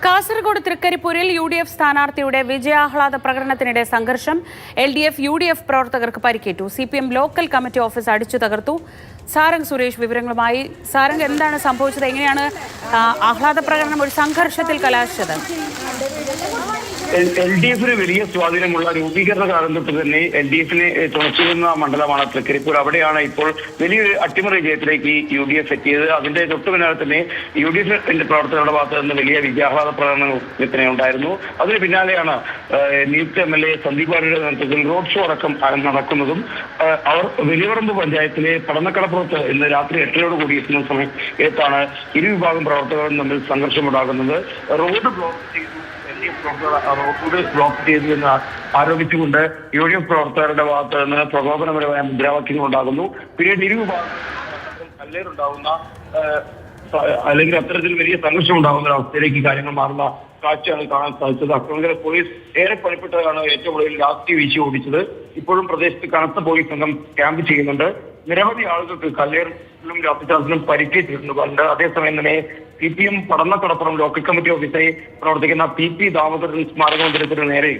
Kasaragod തൃക്കരിപ്പൂരിൽ UDF സ്ഥാനാർത്ഥിയുടെ വിജയാഹ്ലാദ പ്രകടനത്തിനിടെ സംഘർഷം. LDF, UDF പ്രവർത്തകർക്ക് പരിക്കേറ്റു. CPM ലോക്കൽ കമ്മിറ്റി ഓഫീസ് അടിച്ചു തകർത്തു. സാരംഗ് സുരേഷ് വിവരങ്ങളുമായി. സാരംഗ്, എന്താണ് സംഭവിച്ചത്? എങ്ങനെയാണ് ആഹ്ലാദ പ്രകടനം ഒരു സംഘർഷത്തിൽ കലാശിച്ചത്? LDF വലിയ സ്വാധീനമുള്ള രൂപീകരണ കാലം തൊട്ട് തന്നെ LDF തുണച്ചിരുന്ന മണ്ഡലമാണ് തൃക്കരിപ്പൂർ. അവിടെയാണ് ഇപ്പോൾ വലിയൊരു അട്ടിമറി വിജയത്തിലേക്ക് UDF എത്തിയത്. അതിന്റെ തൊട്ടു പിന്നാലെ തന്നെ UDF പ്രവർത്തകരുടെ ഭാഗത്ത് നിന്ന് വലിയ വിജയാഹ്ലാദ പ്രകടനം ഉണ്ടായിരുന്നു. അതിന് പിന്നാലെയാണ് നിയുക്ത MLA സന്ദീപ് വാര്യരുടെ നേതൃത്വത്തിൽ റോഡ് ഷോ അടക്കം നടക്കുന്നതും. അവർ വലിയപറമ്പ് പഞ്ചായത്തിലെ പടന്നക്കടപ്പുറത്ത് ഇന്ന് രാത്രി 8:00 കൂടി എത്തുന്ന സമയത്താണ് ഇരു വിഭാഗം പ്രവർത്തകരും തമ്മിൽ സംഘർഷമുണ്ടാകുന്നത്. റോഡ് ബ്ലോക്ക് ചെയ്തു എന്ന് ആരോപിച്ചുകൊണ്ട് UDF പ്രവർത്തകരുടെ ഭാഗത്ത് നിന്ന് പ്രകോപനപരമായ മുദ്രാവാക്യങ്ങൾ ഉണ്ടാകുന്നു. പിന്നീട് ഇരു വിഭാഗം കല്ലേറുണ്ടാകുന്ന അല്ലെങ്കിൽ അത്തരത്തിൽ വലിയ സംഘർഷം ഉണ്ടാകുന്ന ഒരു അവസ്ഥയിലേക്ക് കാര്യങ്ങൾ മാറുന്ന കാഴ്ചയാണ് കാണാൻ സാധിച്ചത്. അക്രമികളെ പോലീസ് ഏറെ കൊലപ്പെട്ടതാണ് ഏറ്റവും കൂടുതൽ ലാസ്റ്റ് വീശി ഓടിച്ചത്. ഇപ്പോഴും പ്രദേശത്ത് കനത്ത പോലീസ് സംഘം ക്യാമ്പ് ചെയ്യുന്നുണ്ട്. നിരവധി ആളുകൾക്ക് കല്ലേറിലും ലാത്തിച്ചാർജിലും പരിക്കേറ്റിട്ടുണ്ട്. അതേസമയം തന്നെ CPM പടന്നക്കടപ്പുറം ലോക്കൽ കമ്മിറ്റി ഓഫീസായി പ്രവർത്തിക്കുന്ന PP ദാമോദരൻ സ്മാരക മന്ദിരത്തിന് നേരെ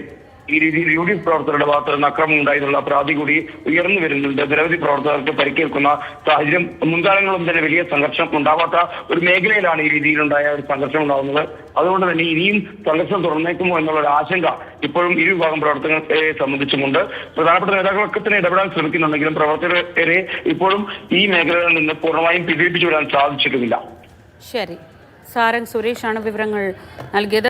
ഈ രീതിയിൽ UDF പ്രവർത്തകരുടെ ഭാഗത്ത് നിന്ന് അക്രമം ഉണ്ടായതിനുള്ള പരാതി കൂടി ഉയർന്നു വരുന്നുണ്ട്. നിരവധി പ്രവർത്തകർക്ക് പരിക്കേൽക്കുന്ന സാഹചര്യം. മുൻകാലങ്ങളും തന്നെ വലിയ സംഘർഷം ഉണ്ടാവാത്ത ഒരു മേഖലയിലാണ് ഈ രീതിയിലുണ്ടായ ഒരു സംഘർഷം ഉണ്ടാകുന്നത്. അതുകൊണ്ട് തന്നെ ഇനിയും സംഘർഷം തുറന്നേക്കുമോ എന്നുള്ള ഒരു ആശങ്ക ഇപ്പോഴും ഇരു വിഭാഗം പ്രവർത്തകരെ സംബന്ധിച്ചുമുണ്ട്. പ്രധാനപ്പെട്ട നേതാക്കളൊക്കെ തന്നെ ഇടപെടാൻ ശ്രമിക്കുന്നുണ്ടെങ്കിലും പ്രവർത്തകരെ ഇപ്പോഴും ഈ മേഖലകളിൽ നിന്ന് പൂർണ്ണമായും പിന്തിരിപ്പിച്ചു വിടാൻ സാധിച്ചിട്ടുമില്ല. ശരി, സാരംഗ് സുരേഷാണ് വിവരങ്ങൾ നൽകിയത്.